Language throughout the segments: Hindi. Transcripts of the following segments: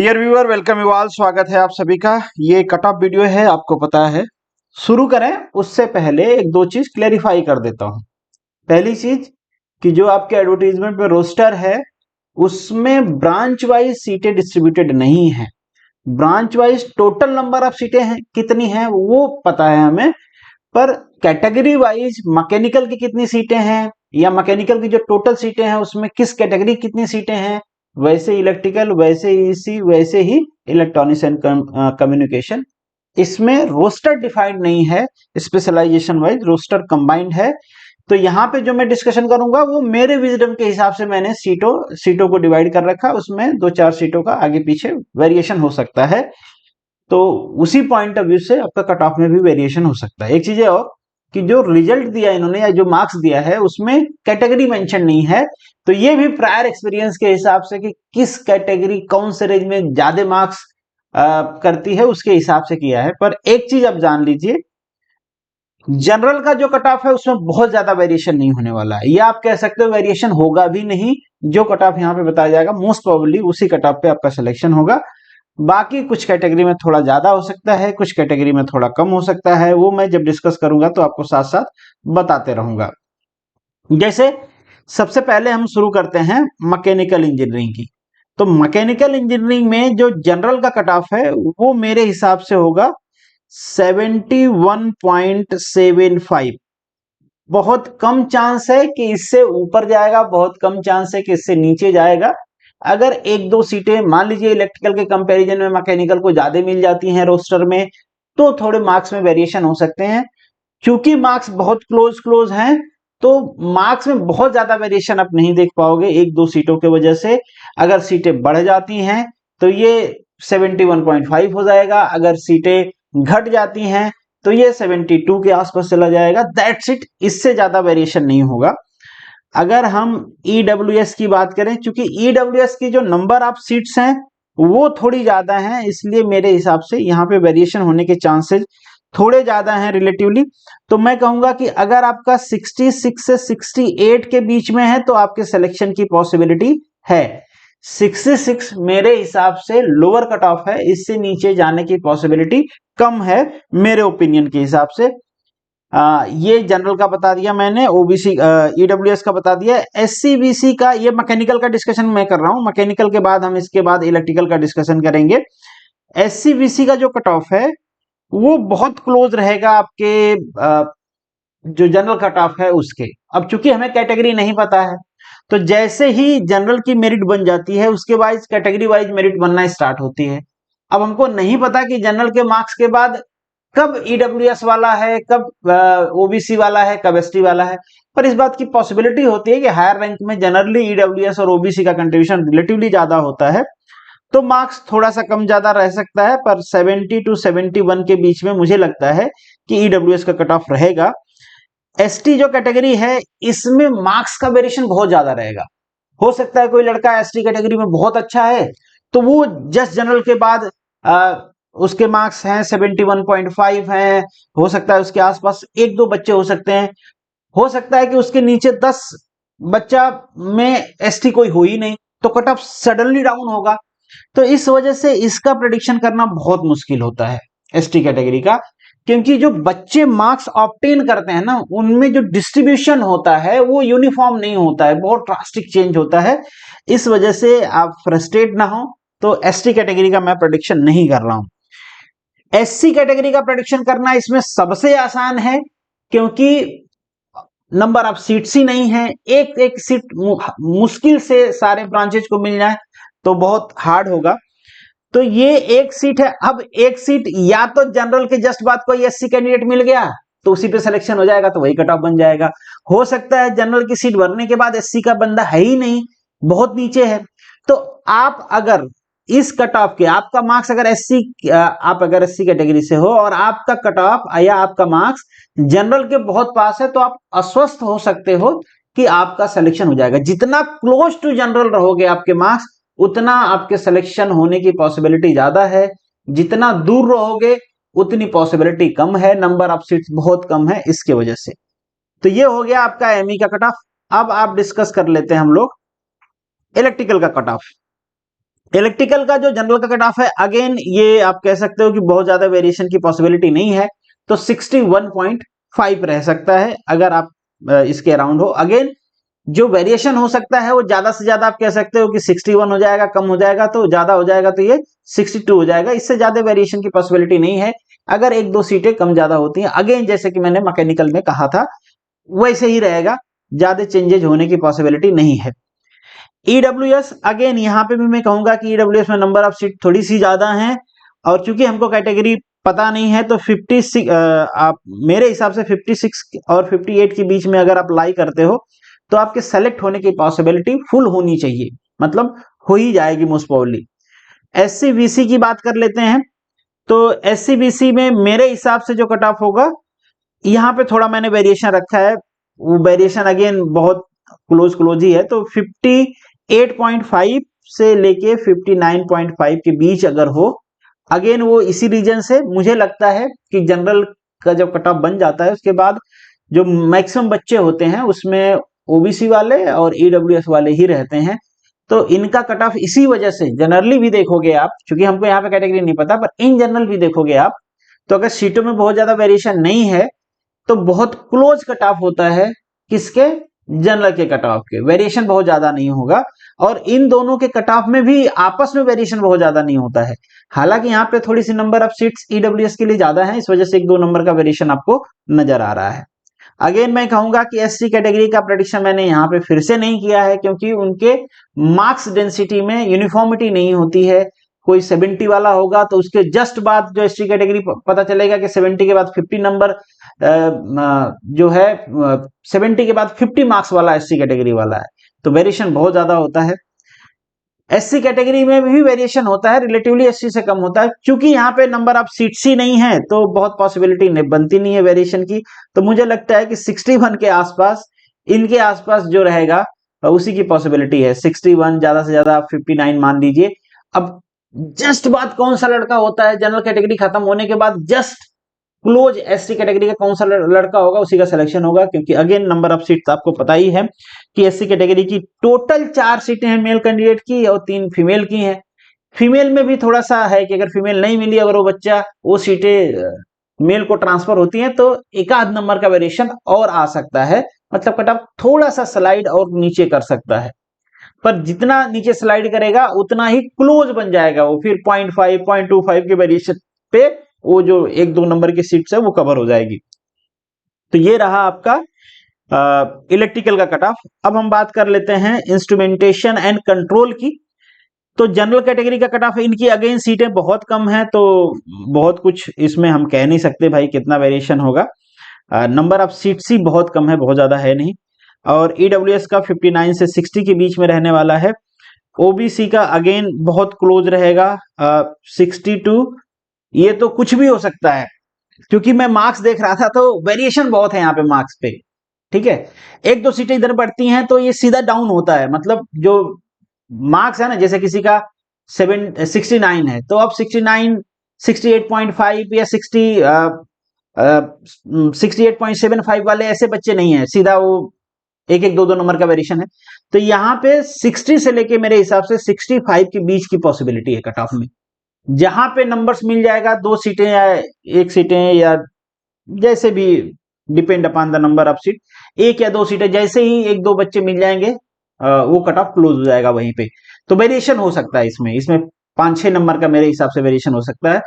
Dear viewer, welcome you all. स्वागत है आप सभी का। ये कट ऑफ वीडियो है, आपको पता है। शुरू करें उससे पहले एक दो चीज क्लेरिफाई कर देता हूं। पहली चीज कि जो आपके एडवर्टीजमेंट में रोस्टर है उसमें ब्रांच वाइज सीटें डिस्ट्रीब्यूटेड नहीं है। Branch wise total number of सीटें हैं कितनी हैं वो पता है हमें, पर कैटेगरी वाइज मैकेनिकल की कितनी सीटें हैं या मैकेनिकल की जो टोटल सीटें हैं उसमें किस कैटेगरी की कितनी सीटें हैं, वैसे इलेक्ट्रिकल, वैसे ईसी, वैसे ही इलेक्ट्रॉनिक्स एंड कम्युनिकेशन। इसमें रोस्टर डिफाइंड नहीं है, स्पेशलाइजेशन वाइज रोस्टर कंबाइंड है। तो यहाँ पे जो मैं डिस्कशन करूंगा वो मेरे विजडम के हिसाब से मैंने सीटों को डिवाइड कर रखा। उसमें दो चार सीटों का आगे पीछे वेरिएशन हो सकता है, तो उसी पॉइंट ऑफ व्यू से आपका कट ऑफ में भी वेरिएशन हो सकता है। एक चीज है और कि जो रिजल्ट दिया इन्होंने या जो मार्क्स दिया है उसमें कैटेगरी मेंशन नहीं है। तो ये भी प्रायर एक्सपीरियंस के हिसाब से कि किस कैटेगरी कौन से रेंज में ज्यादा मार्क्स करती है उसके हिसाब से किया है। पर एक चीज आप जान लीजिए, जनरल का जो कट ऑफ है उसमें बहुत ज्यादा वेरिएशन नहीं होने वाला है, या आप कह सकते हो वेरिएशन होगा भी नहीं। जो कट ऑफ यहाँ पे बताया जाएगा मोस्ट प्रोबेबली उसी कट ऑफ पे आपका सिलेक्शन होगा। बाकी कुछ कैटेगरी में थोड़ा ज्यादा हो सकता है, कुछ कैटेगरी में थोड़ा कम हो सकता है, वो मैं जब डिस्कस करूंगा तो आपको साथ साथ बताते रहूंगा। जैसे सबसे पहले हम शुरू करते हैं मैकेनिकल इंजीनियरिंग की। तो मैकेनिकल इंजीनियरिंग में जो जनरल का कट ऑफ है वो मेरे हिसाब से होगा 71.75। बहुत कम चांस है कि इससे ऊपर जाएगा, बहुत कम चांस है कि इससे नीचे जाएगा। अगर एक दो सीटें मान लीजिए इलेक्ट्रिकल के कंपैरिजन में मैकेनिकल को ज्यादा मिल जाती हैं रोस्टर में, तो थोड़े मार्क्स में वेरिएशन हो सकते हैं। क्योंकि मार्क्स बहुत क्लोज क्लोज हैं तो मार्क्स में बहुत ज्यादा वेरिएशन आप नहीं देख पाओगे एक दो सीटों के वजह से। अगर सीटें बढ़ जाती हैं तो ये 71.5 हो जाएगा, अगर सीटें घट जाती हैं तो ये 72 के आसपास चला जाएगा। दैट्स इट, इससे ज्यादा वेरिएशन नहीं होगा। अगर हम ईडब्ल्यूएस की बात करें, क्योंकि ईडब्ल्यूएस की जो नंबर ऑफ सीट्स हैं वो थोड़ी ज्यादा हैं, इसलिए मेरे हिसाब से यहाँ पे वेरिएशन होने के चांसेस थोड़े ज्यादा हैं रिलेटिवली। तो मैं कहूंगा कि अगर आपका 66 से 68 के बीच में है तो आपके सिलेक्शन की पॉसिबिलिटी है। 66 मेरे हिसाब से लोअर कट ऑफ है, इससे नीचे जाने की पॉसिबिलिटी कम है मेरे ओपिनियन के हिसाब से। ये जनरल का बता दिया मैंने, ओबीसी ईडब्ल्यूएस का बता दिया। एससी बीसी का, ये मैकेनिकल का डिस्कशन मैं कर रहा हूं, मैकेनिकल के बाद हम इसके बाद इलेक्ट्रिकल का डिस्कशन करेंगे। एससी बीसी का जो कट ऑफ है वो बहुत क्लोज रहेगा आपके जो जनरल कट ऑफ है उसके। अब चूंकि हमें कैटेगरी नहीं पता है तो जैसे ही जनरल की मेरिट बन जाती है उसके बाद कैटेगरी वाइज मेरिट बनना स्टार्ट होती है। अब हमको नहीं पता कि जनरल के मार्क्स के बाद कब ईडब्ल्यूएस वाला है, कब ओबीसी वाला है, कब एसटी वाला है। पर इस बात की पॉसिबिलिटी होती है कि हायर रैंक में जनरली ईडब्ल्यूएस और ओबीसी का कंट्रीब्यूशन रिलेटिवली ज्यादा होता है, तो मार्क्स थोड़ा सा कम ज्यादा रह सकता है। पर 70 टू 71 के बीच में मुझे लगता है कि ईडब्ल्यूएस का कट ऑफ रहेगा। एसटी जो कैटेगरी है इसमें मार्क्स का वेरिएशन बहुत ज्यादा रहेगा। हो सकता है कोई लड़का एसटी कैटेगरी में बहुत अच्छा है तो वो जस्ट जनरल के बाद उसके मार्क्स हैं 71.5 हैं, हो सकता है उसके आसपास एक दो बच्चे हो सकते हैं, हो सकता है कि उसके नीचे 10 बच्चा में एसटी कोई हो ही नहीं, तो कट ऑफ सडनली डाउन होगा। तो इस वजह से इसका प्रेडिक्शन करना बहुत मुश्किल होता है एसटी कैटेगरी का, क्योंकि जो बच्चे मार्क्स ऑब्टेन करते हैं ना उनमें जो डिस्ट्रीब्यूशन होता है वो यूनिफॉर्म नहीं होता है, बहुत ड्रास्टिक चेंज होता है। इस वजह से आप फ्रस्ट्रेट ना हो, तो एसटी कैटेगरी का मैं प्रेडिक्शन नहीं कर रहा हूं। एससी कैटेगरी का प्रेडिक्शन करना इसमें सबसे आसान है, क्योंकि नंबर ऑफ सीट्स ही नहीं है। एक एक सीट मुश्किल से सारे ब्रांचेज को मिल जाए तो बहुत हार्ड होगा। तो ये एक सीट है। अब एक सीट या तो जनरल के जस्ट बाद कोई एससी कैंडिडेट मिल गया तो उसी पे सिलेक्शन हो जाएगा, तो वही कट ऑफ बन जाएगा। हो सकता है जनरल की सीट भरने के बाद एससी का बंदा है ही नहीं, बहुत नीचे है, तो आप अगर इस कट ऑफ के आपका मार्क्स अगर एससी, आप अगर एससी कैटेगरी से हो और आपका कट ऑफ या आपका मार्क्स जनरल के बहुत पास है तो आप अस्वस्थ हो सकते हो कि आपका सिलेक्शन हो जाएगा। जितना क्लोज टू जनरल रहोगे आपके मार्क्स उतना आपके सिलेक्शन होने की पॉसिबिलिटी ज्यादा है, जितना दूर रहोगे उतनी पॉसिबिलिटी कम है, नंबर ऑफ सीट्स बहुत कम है इसके वजह से। तो ये हो गया आपका एमई का कट ऑफ। अब आप डिस्कस कर लेते हैं हम लोग इलेक्ट्रिकल का कट ऑफ। इलेक्ट्रिकल का जो जनरल का कट ऑफ है, अगेन ये आप कह सकते हो कि बहुत ज्यादा वेरिएशन की पॉसिबिलिटी नहीं है, तो 61.5 रह सकता है अगर आप इसके अराउंड हो। अगेन जो वेरिएशन हो सकता है वो ज्यादा से ज्यादा आप कह सकते हो कि 61 हो जाएगा, कम हो जाएगा तो ज्यादा हो जाएगा तो ये 62 हो जाएगा, इससे ज्यादा वेरिएशन की पॉसिबिलिटी नहीं है। अगर एक दो सीटें कम ज्यादा होती हैं, अगेन जैसे कि मैंने मैकेनिकल में कहा था वैसे ही रहेगा, ज्यादा चेंजेज होने की पॉसिबिलिटी नहीं है। ईडब्ल्यूएस, अगेन यहाँ पे भी मैं कहूंगा कि ईडब्ल्यूएस में नंबर ऑफ सीट थोड़ी सी ज्यादा है, और चूंकि हमको कैटेगरी पता नहीं है तो 56 आप मेरे हिसाब से 56 और 58 के बीच में अगर आप लाई करते हो तो आपके सेलेक्ट होने की पॉसिबिलिटी फुल होनी चाहिए, मतलब हो ही जाएगी मोस्ट प्रोबेबली। एससी बीसी की बात कर लेते हैं, तो एससी बीसी में मेरे हिसाब से जो कट ऑफ होगा, यहाँ पे थोड़ा मैंने वेरिएशन रखा है, वो वेरिएशन अगेन बहुत क्लोज ही है, तो 58.5 से लेके 59.5 के बीच अगर हो, अगेन वो इसी रीजन से मुझे लगता है कि जनरल का जब कट ऑफ बन जाता है उसके बाद जो मैक्सिमम बच्चे होते हैं उसमें ओबीसी वाले और ईडब्ल्यूएस वाले ही रहते हैं, तो इनका कट ऑफ इसी वजह से जनरली भी देखोगे आप, क्योंकि हमको यहाँ पे कैटेगरी नहीं पता, पर इन जनरल भी देखोगे आप, तो अगर सीटों में बहुत ज्यादा वेरिएशन नहीं है तो बहुत क्लोज कट ऑफ होता है, किसके, जनरल के कट ऑफ के, वेरिएशन बहुत ज्यादा नहीं होगा। और इन दोनों के कट ऑफ में भी आपस में वेरिएशन बहुत ज्यादा नहीं होता है, हालांकि यहाँ पे थोड़ी सी नंबर ऑफ सीट्स ईडब्ल्यूएस के लिए ज्यादा है, इस वजह से एक दो नंबर का वेरिएशन आपको नजर आ रहा है। अगेन मैं कहूंगा कि एससी कैटेगरी का प्रेडिक्शन मैंने यहाँ पे फिर से नहीं किया है, क्योंकि उनके मार्क्स डेंसिटी में यूनिफॉर्मिटी नहीं होती है। कोई 70 वाला होगा तो उसके जस्ट बाद जो एससी कैटेगरी पता चलेगा कि 70 के बाद 50 नंबर जो है 70 के बाद 50 मार्क्स वाला एससी कैटेगरी वाला है, तो वेरिएशन बहुत ज्यादा होता है। एससी कैटेगरी में भी वेरिएशन होता है, रिलेटिवली एससी से कम होता है, क्योंकि यहाँ पे नंबर ऑफ सीट्स ही नहीं है तो बहुत पॉसिबिलिटी बनती नहीं है वेरिएशन की। तो मुझे लगता है कि 61 के आसपास, इनके आसपास जो रहेगा उसी की पॉसिबिलिटी है, 61 ज्यादा से ज्यादा 59 मान लीजिए। अब जस्ट बात कौन सा लड़का होता है जनरल कैटेगरी खत्म होने के बाद जस्ट क्लोज एससी कैटेगरी का कौन सा लड़का होगा उसी का सिलेक्शन होगा, क्योंकि अगेन नंबर ऑफ सीट्स आपको पता ही है कि एससी कैटेगरी की टोटल 4 सीटें हैं मेल कैंडिडेट की और 3 फीमेल की हैं। फीमेल में भी थोड़ा सा है कि अगर फीमेल नहीं मिली, अगर वो बच्चा, वो सीटें मेल को ट्रांसफर होती हैं तो एक आध नंबर का वेरिएशन और आ सकता है, मतलब कट ऑफ थोड़ा सा स्लाइड और नीचे कर सकता है, पर जितना नीचे स्लाइड करेगा उतना ही क्लोज बन जाएगा वो, फिर 0.5 0.25 के वेरिएशन पे वो जो एक दो नंबर की सीट्स है वो कवर हो जाएगी। तो ये रहा आपका इलेक्ट्रिकल का कट ऑफ। अब हम बात कर लेते हैं इंस्ट्रूमेंटेशन एंड कंट्रोल की। तो जनरल कैटेगरी का कट ऑफ है, इनकी अगेन सीटें बहुत कम है, तो बहुत कुछ इसमें हम कह नहीं सकते भाई कितना वेरिएशन होगा। नंबर ऑफ सीट्स ही बहुत कम है, बहुत ज्यादा है नहीं। और ईडब्ल्यूएस का 59 से 60 के बीच में रहने वाला है। ओबीसी का अगेन बहुत क्लोज रहेगा 62, ये तो कुछ भी हो सकता है, क्योंकि मैं मार्क्स देख रहा था तो वेरिएशन बहुत है यहाँ पे मार्क्स पे, ठीक है। एक दो सीटें इधर बढ़ती हैं तो ये सीधा डाउन होता है, मतलब जो मार्क्स है ना, जैसे किसी का 69 है तो अब 69 68.5 या 68.75 वाले ऐसे बच्चे नहीं है, सीधा वो एक एक दो दो नंबर का वेरिएशन है। तो यहाँ पे 60 से लेके मेरे हिसाब से 65 के बीच की पॉसिबिलिटी है कट ऑफ में, जहां पे नंबर्स मिल जाएगा, 2 सीटें या 1 सीटें या जैसे भी, depend upon the number of seat, 1 या 2 सीटें जैसे ही एक दो बच्चे मिल जाएंगे वो कट ऑफ क्लोज हो जाएगा वहीं पे। तो वेरिएशन हो सकता है इसमें 5-6 नंबर का मेरे हिसाब से वेरिएशन हो सकता है।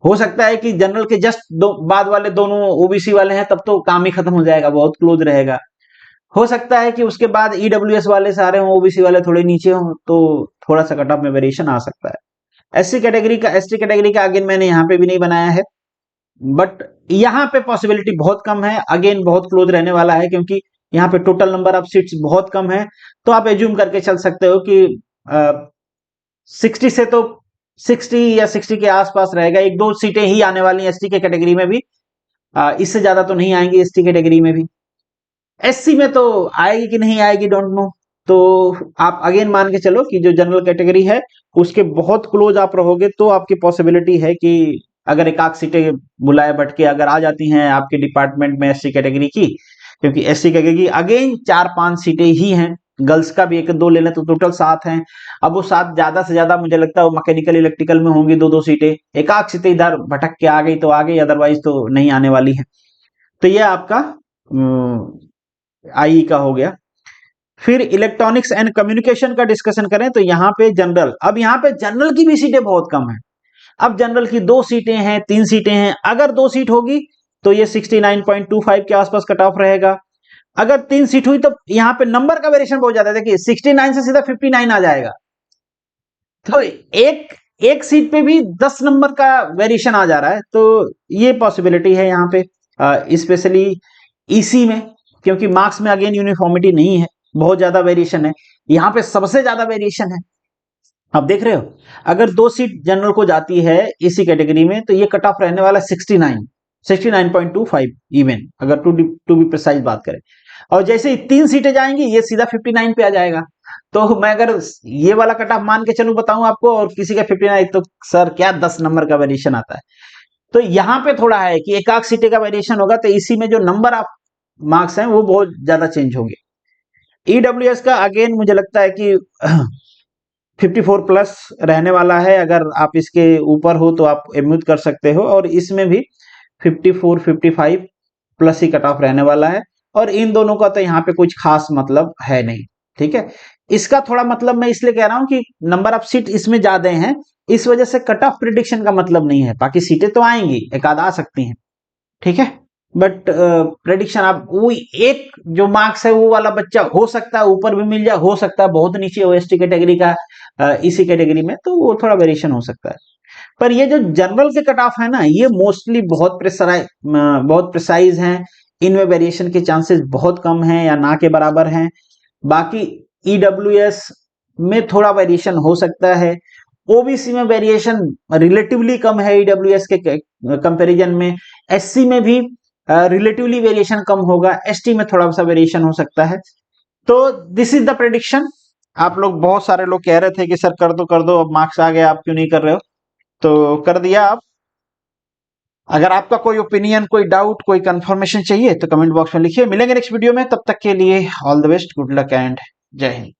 हो सकता है कि जनरल के जस्ट बाद वाले दोनों ओबीसी वाले हैं तब तो काम ही खत्म हो जाएगा, बहुत क्लोज रहेगा। हो सकता है कि उसके बाद ईडब्ल्यूएस वाले सारे हों, ओबीसी वाले थोड़े नीचे हों, तो थोड़ा सा कट ऑफ में वेरिएशन आ सकता है। एससी कैटेगरी का, एसटी कैटेगरी का अगेन मैंने यहाँ पे भी नहीं बनाया है, बट यहाँ पे पॉसिबिलिटी बहुत कम है, अगेन बहुत क्लोज रहने वाला है, क्योंकि यहाँ पे टोटल नंबर ऑफ सीट्स बहुत कम है। तो आप एज्यूम करके चल सकते हो कि 60 से तो 60 या 60 के आसपास रहेगा, एक दो सीटें ही आने वाली हैं एसटी के कैटेगरी में भी, इससे ज्यादा तो नहीं आएंगी एसटी कैटेगरी में भी। एससी में तो आएगी कि नहीं आएगी डोंट नो। तो आप अगेन मान के चलो कि जो जनरल कैटेगरी है उसके बहुत क्लोज आप रहोगे तो आपकी पॉसिबिलिटी है कि अगर एक आध सीटें बुलाए बट के अगर आ जाती हैं आपके डिपार्टमेंट में एससी कैटेगरी की, क्योंकि एससी कैटेगरी की अगेन 4-5 सीटें ही हैं, गर्ल्स का भी एक दो ले लें तो टोटल 7 हैं। अब वो 7 ज्यादा से ज्यादा मुझे लगता है वो मैकेनिकल इलेक्ट्रिकल में होंगी, दो दो सीटें, एक आध सीटें इधर भटक के आ गई तो आ गई, अदरवाइज तो नहीं आने वाली है। तो ये आपका आई का हो गया। फिर इलेक्ट्रॉनिक्स एंड कम्युनिकेशन का डिस्कशन करें तो यहाँ पे जनरल, अब यहाँ पे जनरल की भी सीटें बहुत कम है। अब जनरल की 2 सीटें हैं, 3 सीटें हैं, अगर 2 सीट होगी तो ये 69.25 के आसपास कट ऑफ रहेगा। अगर 3 सीट हुई तो यहाँ पे नंबर का वेरिएशन बहुत ज्यादा है, देखिए 69 से सीधा 59 आ जाएगा। तो एक एक सीट पे भी 10 नंबर का वेरिएशन आ जा रहा है, तो ये पॉसिबिलिटी है यहाँ पे, स्पेशली ईसी में, क्योंकि मार्क्स में अगेन यूनिफॉर्मिटी नहीं है, बहुत ज्यादा वेरिएशन है। यहाँ पे सबसे ज्यादा वेरिएशन है। अब देख रहे हो, अगर 2 सीट जनरल को जाती है इसी कैटेगरी में तो ये कट ऑफ रहने वाला 69.25 इवन, अगर टू बी प्रिसाइज बात करें। और जैसे ही 3 सीटें जाएंगी ये सीधा 59 पे आ जाएगा। तो मैं अगर ये वाला कट ऑफ मान के चलूं बताऊं आपको, और किसी का 59, तो सर क्या 10 नंबर का वेरिएशन आता है। तो यहाँ पे थोड़ा है कि एक आध सीटें का वेरिएशन होगा, तो इसी में जो नंबर ऑफ मार्क्स हैं वो बहुत ज्यादा चेंज होंगे। ईडब्ल्यूएस का अगेन मुझे लगता है कि 54 प्लस रहने वाला है, अगर आप इसके ऊपर हो तो आप एम्यूट कर सकते हो, और इसमें भी 54 55 प्लस ही कट ऑफ रहने वाला है। और इन दोनों का तो यहाँ पे कुछ खास मतलब है नहीं, ठीक है। इसका थोड़ा मतलब मैं इसलिए कह रहा हूं कि नंबर ऑफ सीट इसमें ज्यादा हैं, इस वजह से कट ऑफ प्रिडिक्शन का मतलब नहीं है, बाकी सीटें तो आएंगी, एक आध आ सकती हैं, ठीक है। बट प्रेडिक्शन आप वो एक जो मार्क्स है वो वाला बच्चा हो सकता है ऊपर भी मिल जाए, हो सकता है बहुत नीचे ओएसटी कैटेगरी का इसी कैटेगरी में, तो वो थोड़ा वेरिएशन हो सकता है। पर ये जो जनरल के कट ऑफ है ना, ये मोस्टली बहुत प्रिसाइज हैं, इनमें वेरिएशन के चांसेस बहुत कम हैं या ना के बराबर हैं। बाकी ईडब्ल्यूएस में थोड़ा वेरिएशन हो सकता है, ओबीसी में वेरिएशन रिलेटिवली कम है ईडब्ल्यूएस के कंपैरिजन में, एससी में भी रिलेटिवली वेरिएशन कम होगा, एसटी में थोड़ा सा वेरिएशन हो सकता है। तो दिस इज द प्रेडिक्शन। आप लोग बहुत सारे लोग कह रहे थे कि सर कर दो अब मार्क्स आ गए, आप क्यों नहीं कर रहे हो, तो कर दिया आप। अगर आपका कोई ओपिनियन, कोई डाउट, कोई कंफर्मेशन चाहिए तो कमेंट बॉक्स में लिखिए। मिलेंगे नेक्स्ट वीडियो में, तब तक के लिए all the best, good luck and जय हिंद।